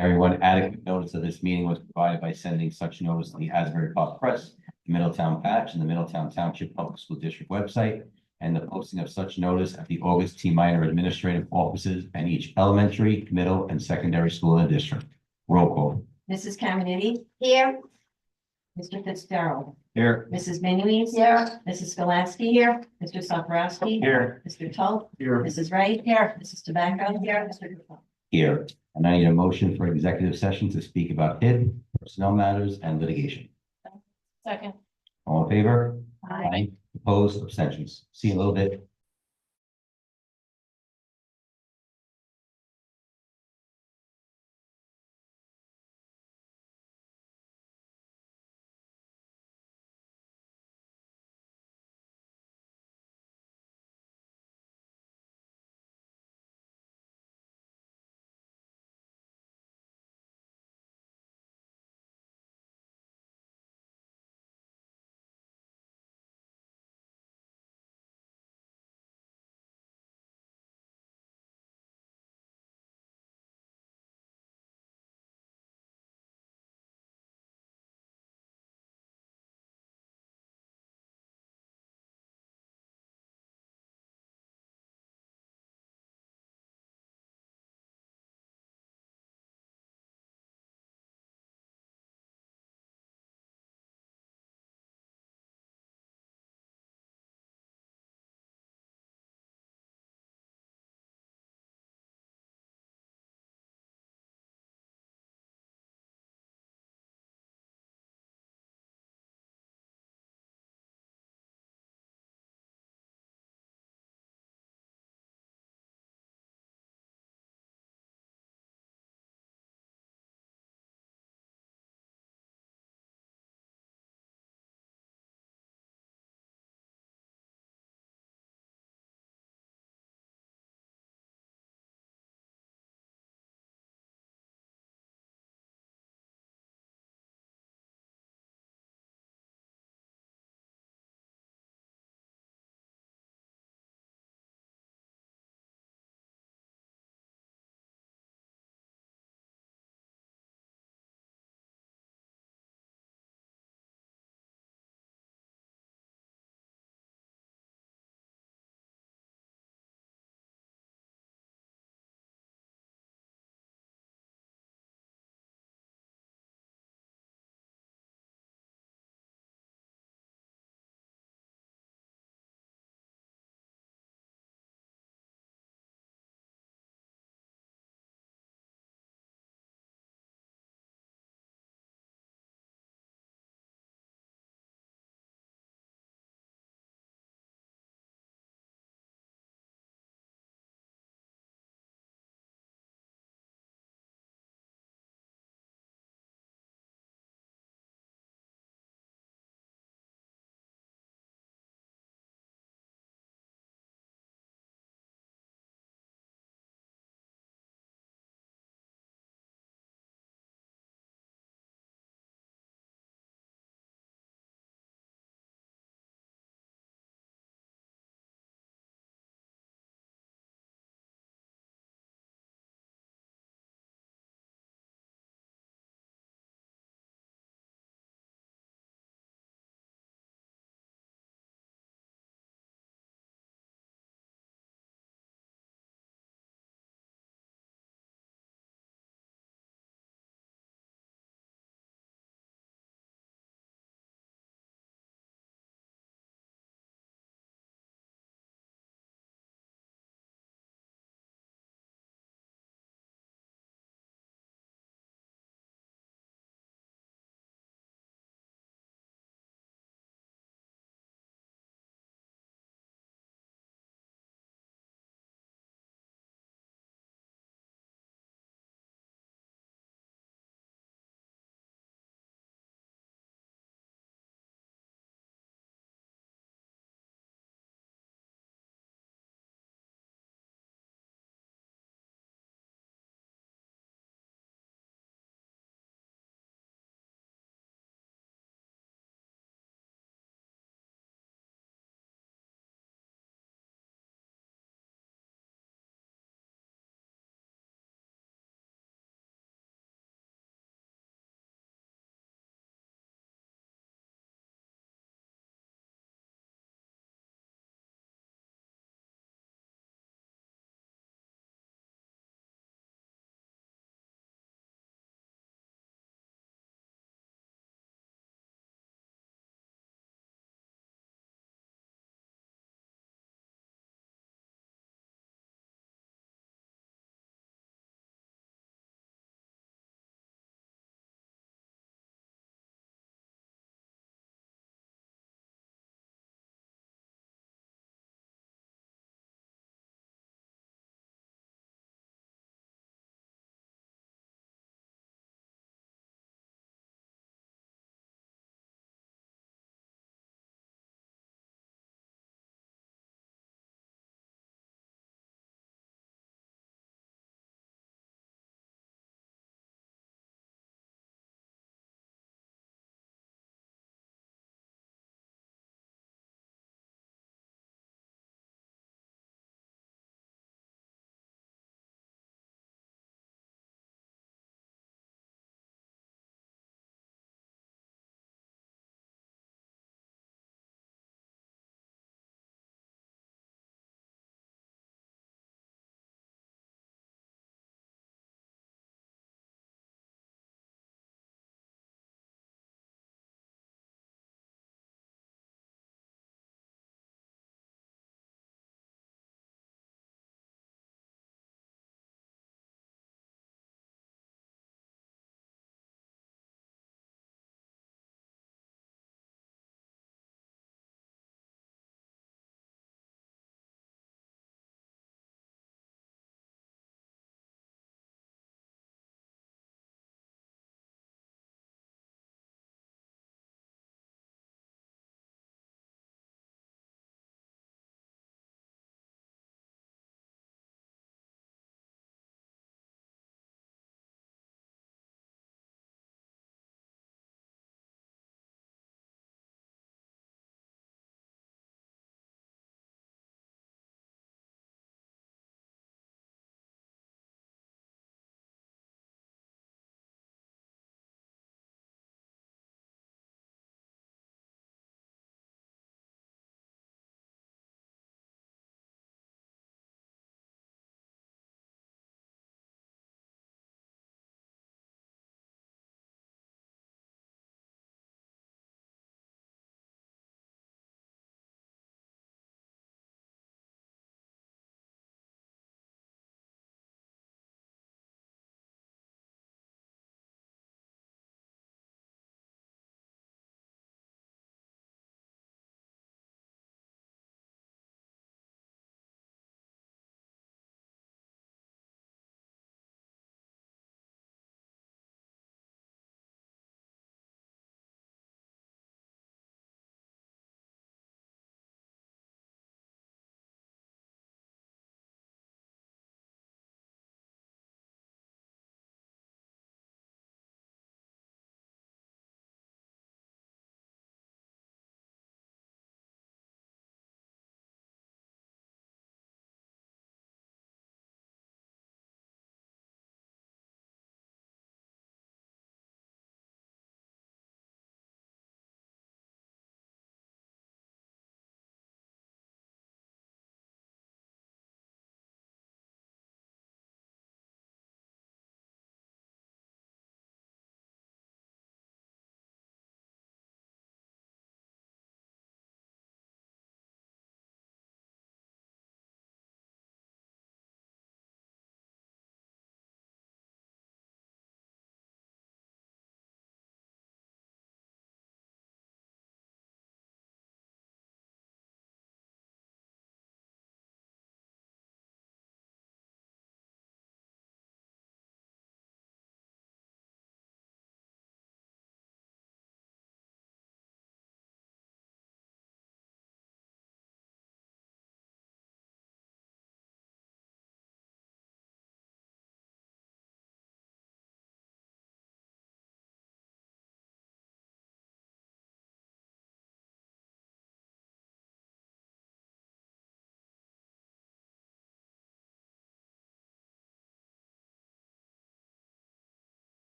Everyone, adequate notice of this meeting was provided by sending such notice to the Asbury Park Press, the Middletown Patch, and the Middletown Township Public School District website, and the posting of such notice at the August T. Minor administrative offices and each elementary, middle, and secondary school in the district. Roll call. Mrs. Caminiti? Here. Mr. Fitzgerald? Here. Mrs. Minuit? Here. Mrs. Skolasky here? Mr. Safarowski? Here. Mr. Toth? Here. Mrs. Wright? Here. Mrs. Tobacco? Here. Mr. Dupont? Here. And I need a motion for executive session to speak about HIT, personnel matters, and litigation. Second. All in favor? Aye. Opposed, abstentions. See you in a little bit.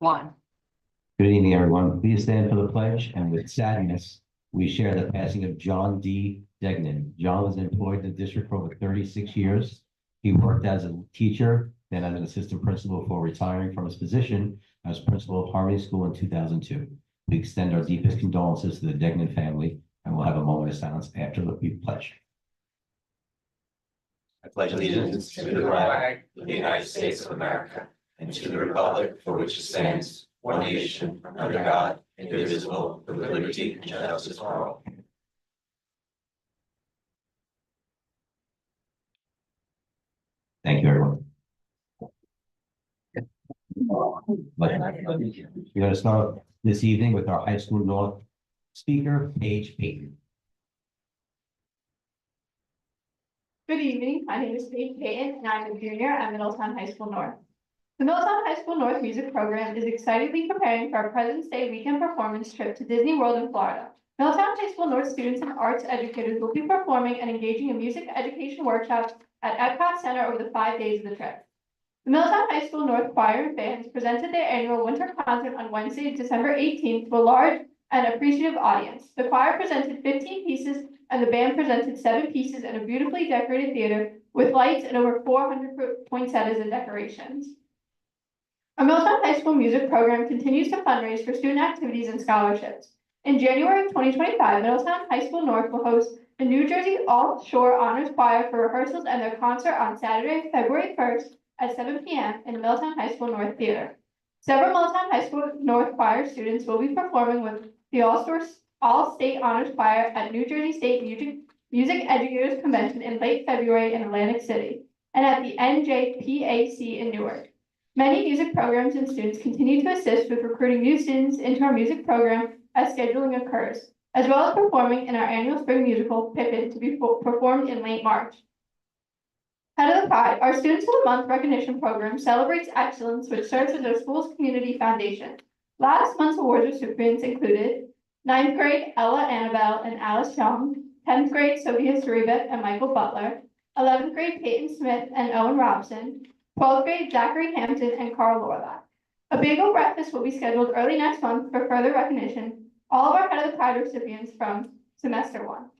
One. Good evening, everyone. Please stand for the pledge, and with sadness, we share the passing of John D. Degnan. John was employed in the district for over 36 years. He worked as a teacher, then as an assistant principal before retiring from his position as principal of Harmony School in 2002. We extend our deepest condolences to the Degnan family, and we'll have a moment of silence after the pledge. I pledge allegiance to the flag of the United States of America and to the republic for which it stands, one nation, under God, indivisible, with liberty and justice for all. Thank you, everyone. We're going to start this evening with our high school North speaker, Paige Payton. Good evening, my name is Paige Payton and I'm a junior at Middletown High School North. The Middletown High School North music program is excitedly preparing for our President's Day weekend performance trip to Disney World in Florida. Middletown High School North students and arts educators will be performing and engaging in music education workshops at Epcot Center over the 5 days of the trip. The Middletown High School North Choir and Bands presented their annual winter concert on Wednesday, December 18th to a large and appreciative audience. The choir presented 15 pieces and the band presented 7 pieces in a beautifully decorated theater with lights and over 400 poinsettias and decorations. Our Middletown High School music program continues to fundraise for student activities and scholarships. In January of 2025, Middletown High School North will host the New Jersey All-Shore Honors Choir for rehearsals and their concert on Saturday, February 1st at 7 p.m. in the Middletown High School North Theater. Several Middletown High School North Choir students will be performing with the All-State Honors Choir at New Jersey State Music Educators Convention in late February in Atlantic City and at the NJPAC in Newark. Many music programs and students continue to assist with recruiting new students into our music program as scheduling occurs, as well as performing in our annual spring musical, Pippin, to be performed in late March. Head of the Pride, our Students of the Month recognition program celebrates excellence, which serves as our school's community foundation. Last month's award recipients included 9th grade Ella Annabelle and Alice Young, 10th grade Sophia Cerevich and Michael Butler, 11th grade Peyton Smith and Owen Robson, 12th grade Zachary Hampton and Carl Lorlack. A bagel breakfast will be scheduled early next month for further recognition. All of our Head of the Pride recipients from semester 1.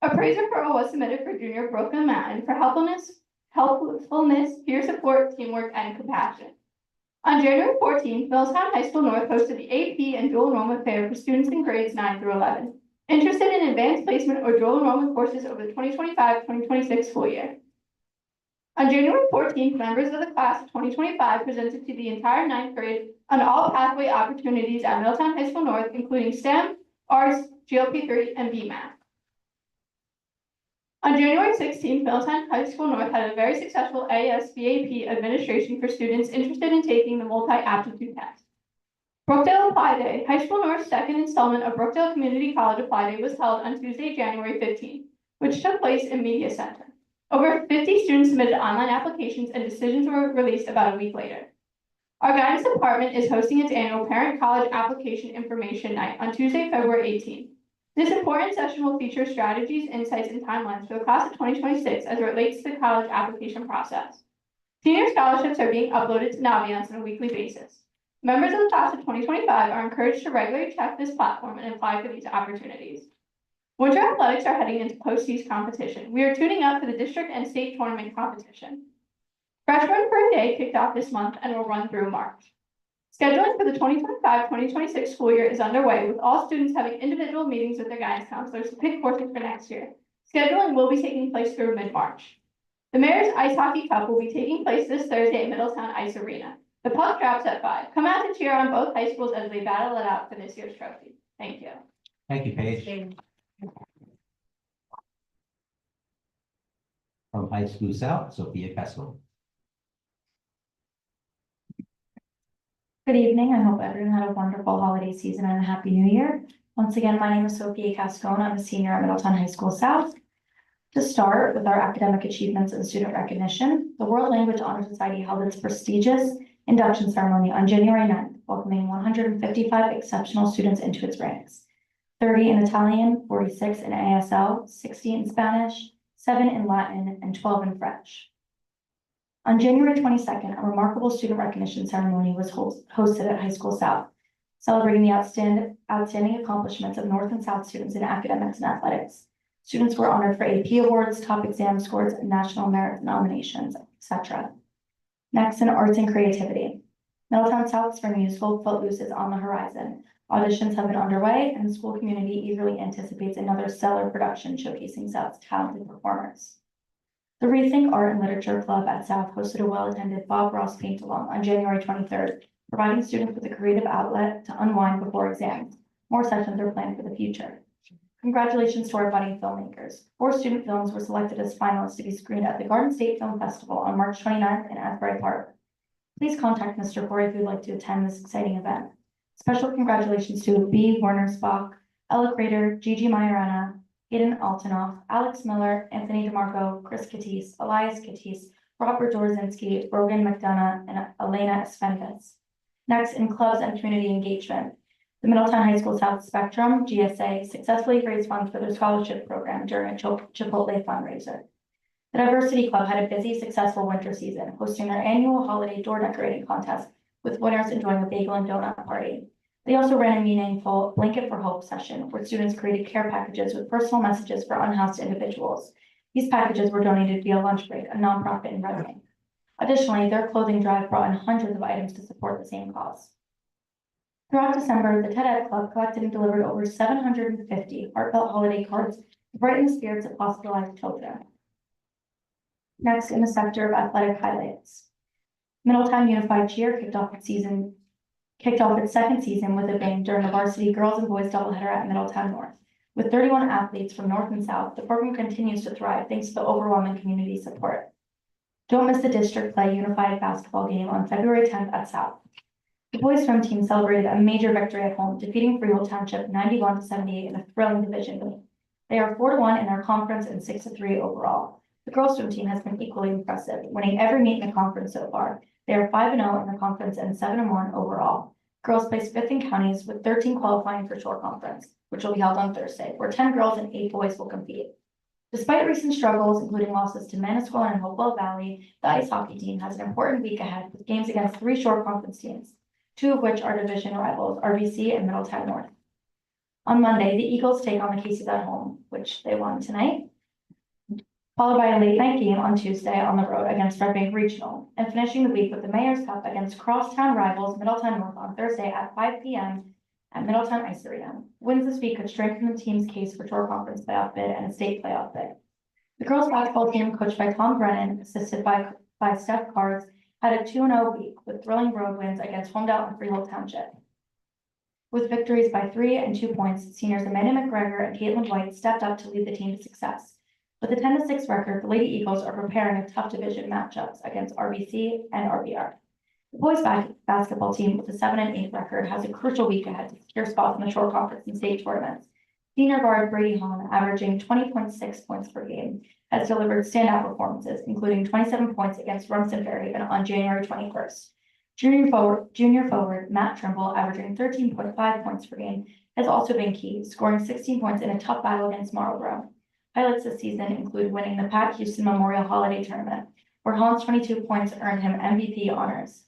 A praise referral was submitted for junior Brooklyn Mountain for helpfulness, peer support, teamwork, and compassion. On January 14th, Middletown High School North hosted the AP and dual enrollment fair for students in grades 9 through 11, interested in advanced placement or dual enrollment courses over the 2025-2026 school year. On January 14th, members of the class of 2025 presented to the entire 9th grade on all pathway opportunities at Middletown High School North, including STEM, Arts, GLP3, and BMAT. On January 16th, Middletown High School North had a very successful ASVAP administration for students interested in taking the multi-aptitude test. Brookdale Apply Day, High School North's second installment of Brookdale Community College Apply Day was held on Tuesday, January 15th, which took place in Media Center. Over 50 students submitted online applications and decisions were released about a week later. Our guidance department is hosting its annual Parent College Application Information Night on Tuesday, February 18th. This important session will feature strategies, insights, and timelines for the class of 2026 as it relates to the college application process. Senior scholarships are being uploaded to Naviance on a weekly basis. Members of the class of 2025 are encouraged to regularly check this platform and apply for these opportunities. Winter athletics are heading into postseason competition. We are tuning up for the district and state tournament competition. Freshman for a Day kicked off this month and will run through March. Scheduling for the 2025-2026 school year is underway, with all students having individual meetings with their guidance counselors to pick courses for next year. Scheduling will be taking place through mid-March. The Mayor's Ice Hockey Cup will be taking place this Thursday at Middletown Ice Arena. The puck drops at 5. Come out to cheer on both high schools as they battle it out for this year's trophy. Thank you. Thank you, Paige. From High School South, Sophia Casco. Good evening. I hope everyone had a wonderful holiday season and a happy new year. Once again, my name is Sophia Cascone. I'm a senior at Middletown High School South. To start with our academic achievements and student recognition, the World Language Honor Society held its prestigious induction ceremony on January 9th, welcoming 155 exceptional students into its ranks. 30 in Italian, 46 in ASL, 60 in Spanish, 7 in Latin, and 12 in French. On January 22nd, a remarkable student recognition ceremony was hosted at High School South, celebrating the outstanding accomplishments of North and South students in academics and athletics. Students were honored for AP awards, top exam scores, and national merit nominations, etc. Next, in arts and creativity. Middletown South Spring Musical Footloose is on the horizon. Auditions have been underway, and the school community eagerly anticipates another stellar production showcasing South's talented performers. The Rethink Art and Literature Club at South hosted a well-attended Bob Ross paint-along on January 23rd, providing students with a creative outlet to unwind before exams. More sessions are planned for the future. Congratulations to our budding filmmakers. 4 student films were selected as finalists to be screened at the Garden State Film Festival on March 29th in Asbury Park. Please contact Mr. Corey if you'd like to attend this exciting event. Special congratulations to B. Warner Spock, Ella Crater, Gigi Majorana, Hayden Altanoff, Alex Miller, Anthony DeMarco, Chris Catisse, Elias Catisse, Robert Dorzinski, Brogan McDonough, and Elena Espendes. Next, in clubs and community engagement. The Middletown High School South Spectrum, GSA, successfully raised funds for their scholarship program during a Chipotle fundraiser. The Diversity Club had a busy, successful winter season, hosting their annual holiday door decorating contest, with winners enjoying a bagel and donut party. They also ran a meaningful Blanket for Hope session, where students created care packages with personal messages for unhoused individuals. These packages were donated via Lunch Break, a nonprofit in Reading. Additionally, their clothing drive brought in hundreds of items to support the same cause. Throughout December, the TED Ed Club collected and delivered over 750 heartfelt holiday cards to brighten the spirits of hospitalized children. Next, in the sector of athletic highlights. Middletown Unified Cheer kicked off its second season with a bang during the varsity girls and boys doubleheader at Middletown North. With 31 athletes from North and South, the program continues to thrive thanks to the overwhelming community support. Don't miss the district play unified basketball game on February 10th at South. The boys swim team celebrated a major victory at home, defeating Freehold Township 91-78 in a thrilling division meet. They are 4-1 in their conference and 6-3 overall. The girls swim team has been equally impressive, winning every meet in the conference so far. They are 5-0 in the conference and 7-1 overall. Girls placed 5th in counties with 13 qualifying for shore conference, which will be held on Thursday, where 10 girls and 8 boys will compete. Despite recent struggles, including losses to Manasquan and Hopewell Valley, the ice hockey team has an important week ahead with games against 3 shore conference teams, 2 of which are division rivals, RBC and Middletown North. On Monday, the Eagles take on the Caseys at home, which they won tonight, followed by a late night game on Tuesday on the road against Red Bank Regional, and finishing the week with the Mayor's Cup against crosstown rivals Middletown North on Thursday at 5 p.m. at Middletown Ice Arena. Wins this week could strengthen the team's case for shore conference playoff bid and a state playoff bid. The girls basketball team, coached by Tom Brennan, assisted by Steph Cards, had a 2-0 week with thrilling road wins against Homedale and Freehold Township. With victories by 3 and 2 points, seniors Amanda McGregor and Caitlin White stepped up to lead the team to success. With a 10-6 record, the Lady Eagles are preparing a tough division matchups against RBC and RBR. The boys basketball team with a 7-8 record has a crucial week ahead to secure spots in the shore conference and state tournaments. Senior guard Brady Hahn, averaging 20.6 points per game, has delivered standout performances, including 27 points against Rumsden Fairhaven on January 21st. Junior forward Matt Trimble, averaging 13.5 points per game, has also been key, scoring 16 points in a tough battle against Marlborough. Highlights this season include winning the Pat Houston Memorial Holiday Tournament, where Hahn's 22 points earned him MVP honors.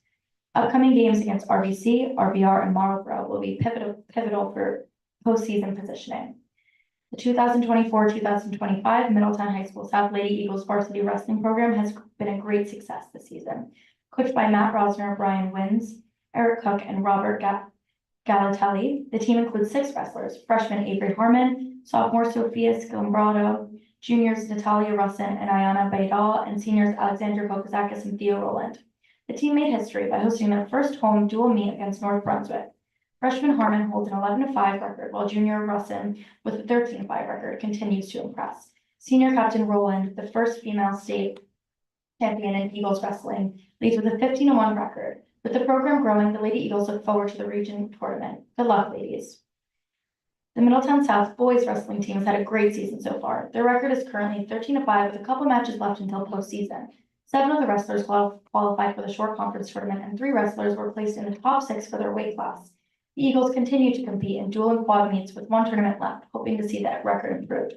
Upcoming games against RBC, RBR, and Marlborough will be pivotal for postseason positioning. The 2024-2025 Middletown High School South Lady Eagles varsity wrestling program has been a great success this season. Coached by Matt Rosner, Brian Wins, Eric Cook, and Robert Galatelli, the team includes 6 wrestlers: freshman Avery Harmon, sophomore Sophia Scalumbrado, juniors Natalia Russin and Ayana Baydal, and seniors Alexandra Kokazakis and Theo Roland. The team made history by hosting their first home dual meet against North Brunswick. Freshman Harmon holds an 11-5 record, while junior Russin, with a 13-5 record, continues to impress. Senior captain Roland, the first female state champion in Eagles wrestling, leads with a 15-1 record. With the program growing, the Lady Eagles look forward to the region tournament. Good luck, ladies. The Middletown South boys wrestling team has had a great season so far. Their record is currently 13-5 with a couple matches left until postseason. 7 of the wrestlers qualified for the short conference tournament, and 3 wrestlers were placed in the top 6 for their weight class. The Eagles continue to compete in dual and quad meets with 1 tournament left, hoping to see that record improved.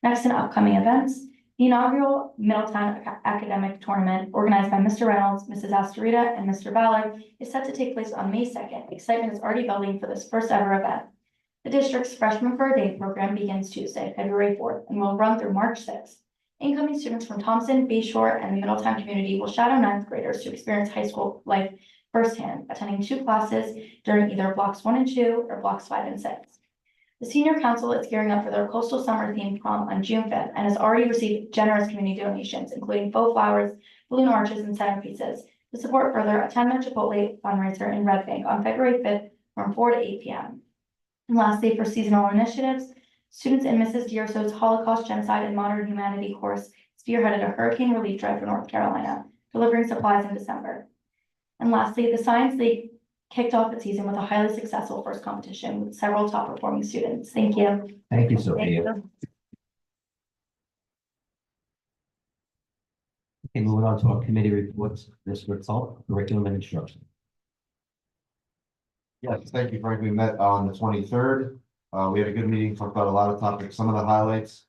Next, in upcoming events, The inaugural Middletown Academic Tournament, organized by Mr. Reynolds, Mrs. Astorita, and Mr. Ballard, is set to take place on May 2nd. Excitement is already building for this first ever event. The district's Freshman for a Day program begins Tuesday, February 4th, and will run through March 6th. Incoming students from Thompson, Bayshore, and the Middletown community will shadow ninth graders to experience high school life firsthand, attending 2 classes during either blocks 1 and 2 or blocks 5 and 6. The senior council is gearing up for their coastal summer themed prom on June 5th and has already received generous community donations, including faux flowers, balloon arches, and centerpieces. To support further, attend their Chipotle fundraiser in Red Bank on February 5th from 4 to 8 p.m. And lastly, for seasonal initiatives, students in Mrs. D'Urso's Holocaust, Genocide, and Modern Humanity course spearheaded a hurricane relief drive for North Carolina, delivering supplies in December. And lastly, the Science League kicked off the season with a highly successful first competition with several top performing students. Thank you. Thank you, Thank Sophia. you. Okay, moving on to our committee reports, Mr. Salt, curriculum and instruction. Yes, thank you, Frank. We met on the 23rd. We had a good meeting, talked about a lot of topics, some of the highlights.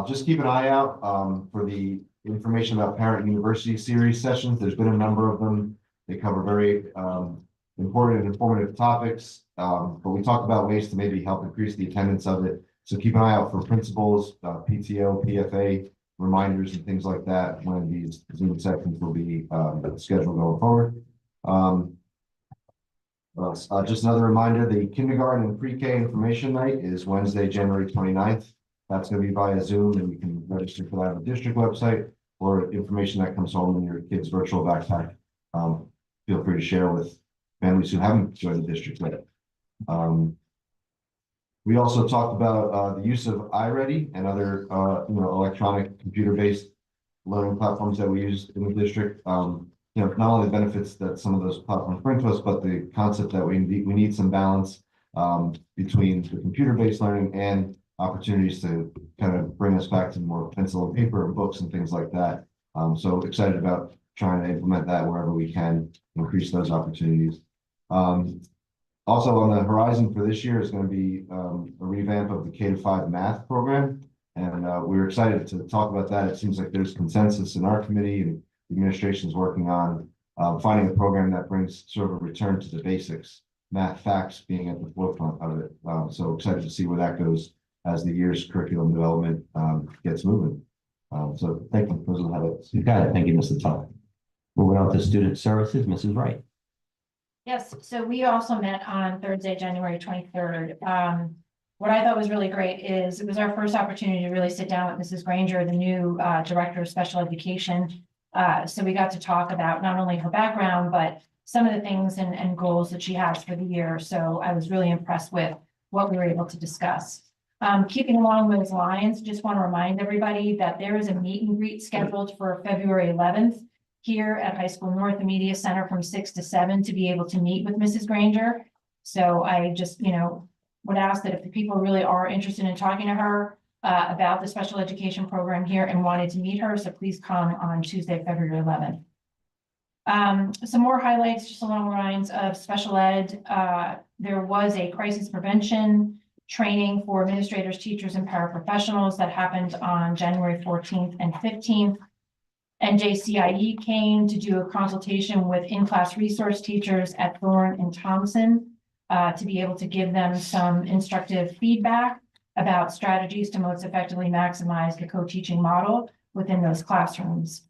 Just keep an eye out for the information about Parent University Series sessions. There's been a number of them. They cover very important and informative topics, but we talked about ways to maybe help increase the attendance of it. So keep an eye out for principals, PTO, PFA reminders and things like that when these Zoom sessions will be scheduled going forward. Just another reminder, the kindergarten and pre-K information night is Wednesday, January 29th. That's going to be via Zoom, and you can register for that on the district website or information that comes home in your kid's virtual backpack. Feel free to share with families who haven't joined the district yet. We also talked about the use of iReady and other electronic computer-based learning platforms that we use in the district. Not only the benefits that some of those platforms bring to us, but the concept that we need some balance between the computer-based learning and opportunities to kind of bring us back to more pencil and paper and books and things like that. So excited about trying to implement that wherever we can, increase those opportunities. Also on the horizon for this year is going to be a revamp of the K-5 math program. And we're excited to talk about that. It seems like there's consensus in our committee, and the administration is working on finding a program that brings sort of a return to the basics, math facts being at the forefront of it. So excited to see where that goes as the year's curriculum development gets moving. So thank you. Those are the highlights. You got it. Thank you, Mr. Salt. Moving on to student services, Mrs. Wright. Yes, so we also met on Thursday, January 23rd. What I thought was really great is it was our first opportunity to really sit down with Mrs. Granger, the new director of special education. So we got to talk about not only her background, but some of the things and goals that she has for the year. So I was really impressed with what we were able to discuss. Keeping along those lines, just want to remind everybody that there is a meet and greet scheduled for February 11th here at High School North, the Media Center, from 6 to 7 to be able to meet with Mrs. Granger. So I just, would ask that if the people really are interested in talking to her about the special education program here and wanted to meet her, so please come on Tuesday, February 11th. Some more highlights just along the lines of special ed. There was a crisis prevention training for administrators, teachers, and paraprofessionals that happened on January 14th and 15th. NJCIE came to do a consultation with in-class resource teachers at Thorne and Thompson to be able to give them some instructive feedback about strategies to most effectively maximize the co-teaching model within those classrooms.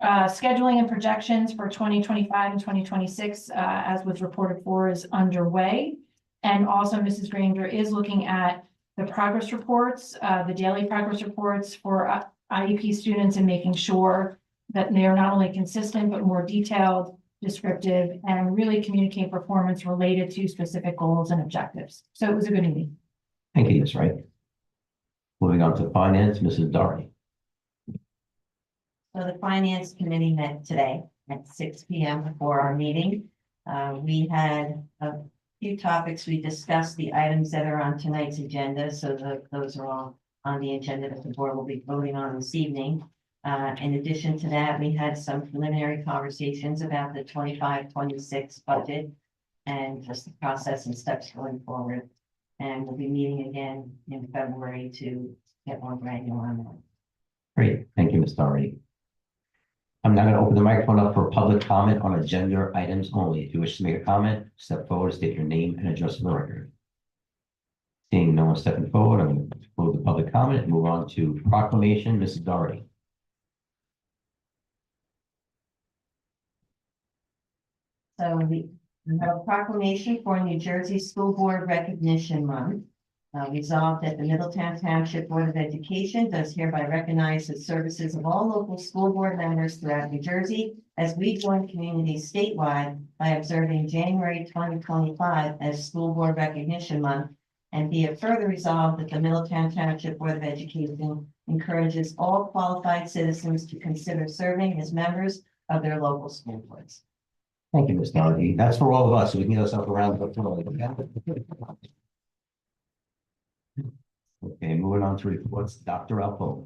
Scheduling and projections for 2025 and 2026, as was reported for, is underway. And also Mrs. Granger is looking at the progress reports, the daily progress reports for IEP students, and making sure that they are not only consistent, but more detailed, descriptive, and really communicate performance related to specific goals and objectives. So it was a good meeting. Thank you, Ms. Wright. Moving on to finance, Mrs. Doherty. So the finance committee met today at 6 p.m. before our meeting. We had a few topics. We discussed the items that are on tonight's agenda. So those are all on the agenda that the board will be voting on this evening. In addition to that, we had some preliminary conversations about the 25-26 budget and just the process and steps going forward. And we'll be meeting again in February to get more granular on that. Great, thank you, Ms. Doherty. I'm now going to open the microphone up for public comment on agenda items only. If you wish to make a comment, step forward, state your name and address for the record. Seeing no one stepping forward, I'm going to close the public comment and move on to proclamation. Mrs. Doherty. So we have a proclamation for New Jersey School Board Recognition Month. Resolved that the Middletown Township Board of Education does hereby recognize the services of all local school board members throughout New Jersey as we join communities statewide by observing January 2025 as School Board Recognition Month. And be it further resolved that the Middletown Township Board of Education encourages all qualified citizens to consider serving as members of their local school boards. Thank you, Ms. Doherty. That's for all of us, so we can get ourselves around. Okay, moving on to reports, Dr. Alpo.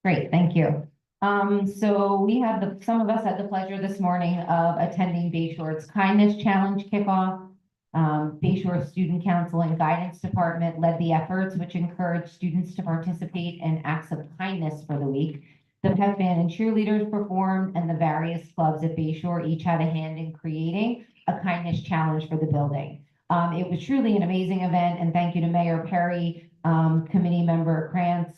Great, thank you. So we had some of us had the pleasure this morning of attending Bayshore's Kindness Challenge kickoff. Bayshore Student Council and Guidance Department led the efforts, which encouraged students to participate in acts of kindness for the week. The pep band and cheerleaders performed, and the various clubs at Bayshore each had a hand in creating a kindness challenge for the building. It was truly an amazing event, and thank you to Mayor Perry, committee member Krantz,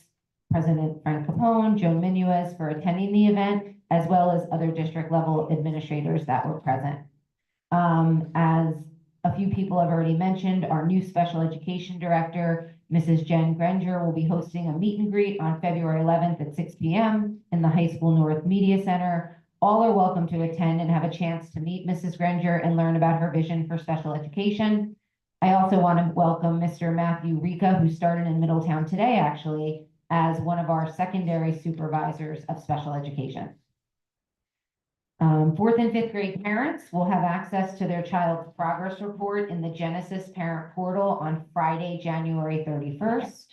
President Frank Capone, Joan Minuez for attending the event, as well as other district level administrators that were present. As a few people have already mentioned, our new special education director, Mrs. Jen Granger, will be hosting a meet and greet on February 11th at 6 p.m. in the High School North Media Center. All are welcome to attend and have a chance to meet Mrs. Granger and learn about her vision for special education. I also want to welcome Mr. Matthew Rica, who started in Middletown today, actually, as one of our secondary supervisors of special education. Fourth and fifth grade parents will have access to their child's progress report in the Genesis Parent Portal on Friday, January 31st.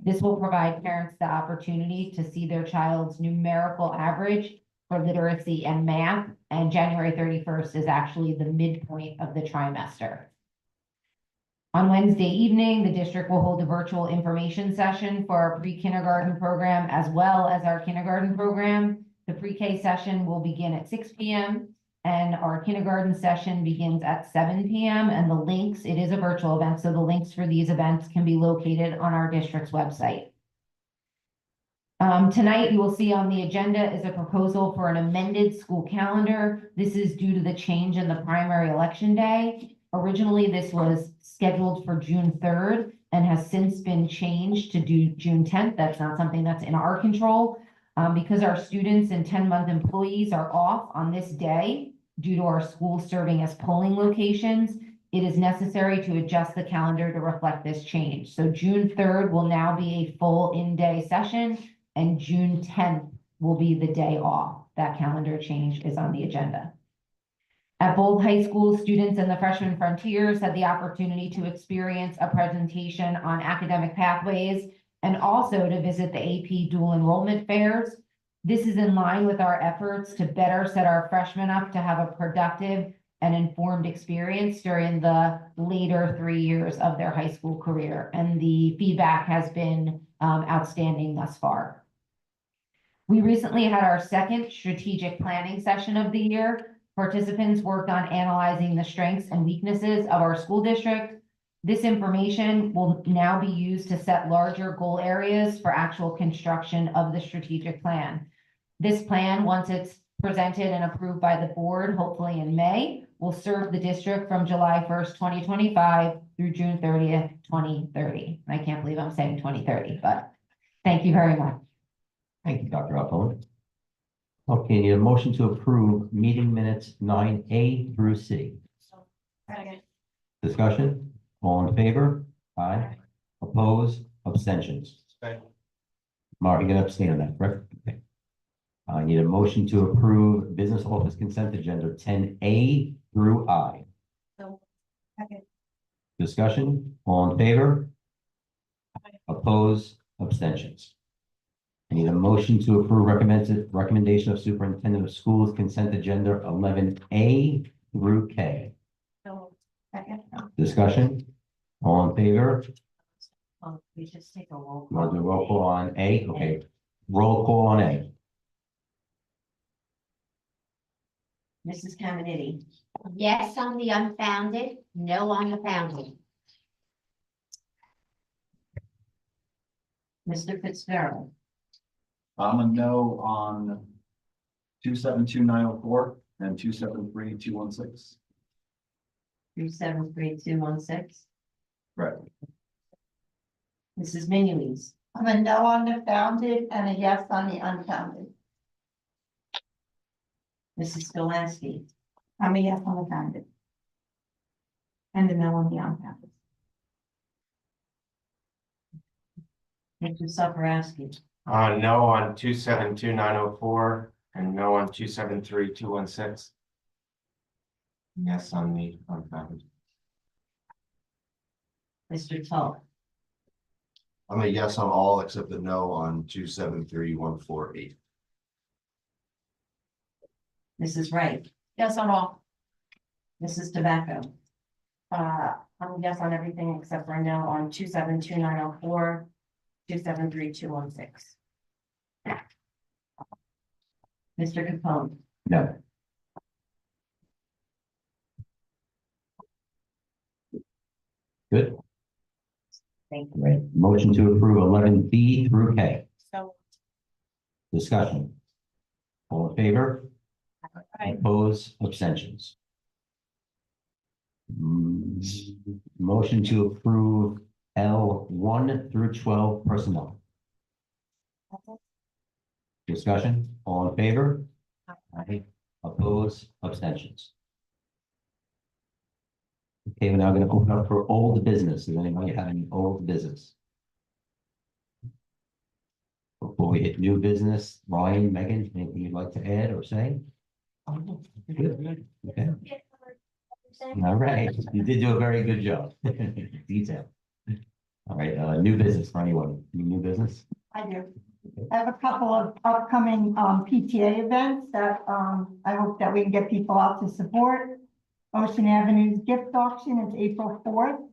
This will provide parents the opportunity to see their child's numerical average for literacy and math, and January 31st is actually the midpoint of the trimester. On Wednesday evening, the district will hold a virtual information session for our pre-kindergarten program as well as our kindergarten program. The pre-K session will begin at 6 p.m. and our kindergarten session begins at 7 p.m. And the links, it is a virtual event, so the links for these events can be located on our district's website. Tonight, you will see on the agenda is a proposal for an amended school calendar. This is due to the change in the primary election day. Originally, this was scheduled for June 3rd and has since been changed to June 10th. That's not something that's in our control. Because our students and 10-month employees are off on this day due to our schools serving as polling locations, it is necessary to adjust the calendar to reflect this change. So June 3rd will now be a full in-day session, and June 10th will be the day off. That calendar change is on the agenda. At both high school, students and the freshman frontiers had the opportunity to experience a presentation on academic pathways and also to visit the AP dual enrollment fairs. This is in line with our efforts to better set our freshmen up to have a productive and informed experience during the later 3 years of their high school career. And the feedback has been outstanding thus far. We recently had our second strategic planning session of the year. Participants worked on analyzing the strengths and weaknesses of our school district. This information will now be used to set larger goal areas for actual construction of the strategic plan. This plan, once it's presented and approved by the board, hopefully in May, will serve the district from July 1st, 2025 through June 30th, 2030. I can't believe I'm saying 2030, but thank you very much. Thank you, Dr. Alpo. Okay, need a motion to approve meeting minutes 9A through C. Discussion? All in favor? Aye. Oppose? Abstentions? Mark, you're gonna abstain on that, correct? Okay. I need a motion to approve business office consent agenda 10A through I. Discussion? All in favor? Oppose? Abstentions? I need a motion to approve recommendation of superintendent of schools consent agenda 11A through K. Discussion? All in favor? We just take a roll. You want to do a roll call on A? Okay. Roll call on A. Mrs. Caminiti, Yes on the unfounded, no on the founded. Mr. Fitzgerald, I'm a no on 272-904 and 273-216. 273216. Right. Mrs. Minuis, I'm a no on the founded and a yes on the unfounded. Mrs. Skolasky, I'm a yes on the founded. And a no on the unfounded. Mr. Safarowski, No on 272-904 and no on 273-216. Yes on the unfounded. Mr. Tull, I'm a yes on all except the no on 273-148. Mrs. Wright, Yes on all. Mrs. Tobacco, I'm yes on everything except for a no on 272-904, 273-216. Mr. Capone, No. Good. thank you. Right. Motion to approve 11B through K. So. Discussion. All in favor? Oppose, abstentions. Motion to approve L1 through 12 personnel. Discussion, all in favor? Aye. Oppose, abstentions. Okay, we're now going to open up for old business. Does anybody have any old business? Before we hit new business, Ryan, Megan, anything you'd like to add or say? Good. Okay. All right, you did do a very good job. Detail. All right, new business for anyone. Any new business? I do. I have a couple of upcoming PTA events that I hope that we can get people out to support. Ocean Avenue's gift auction is April 4th,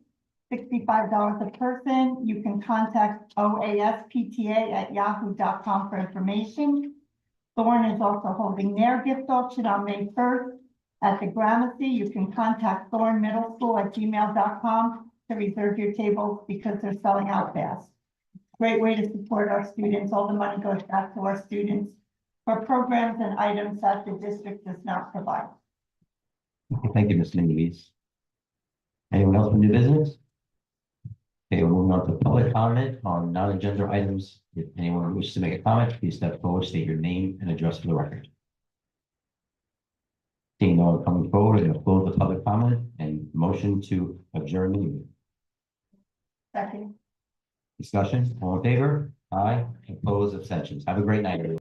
$65 a person. You can contact oaspta@yahoo.com for information. Thorne is also holding their gift auction on May 1st at the Gramercy. You can contact Thorne Middle School at gmail.com to reserve your tables because they're selling out fast. Great way to support our students. All the money goes back to our students for programs and items that the district does not provide. Okay, thank you, Ms. Louise. Anyone else with new business? Okay, we're moving on to public comment on non-agenda items. If anyone wishes to make a comment, please step forward, state your name and address for the record. Seeing no one coming forward, we're going to close the public comment and motion to adjourn the meeting. Second. Discussion, all in favor? Aye. Opposed, abstentions. Have a great night, everyone.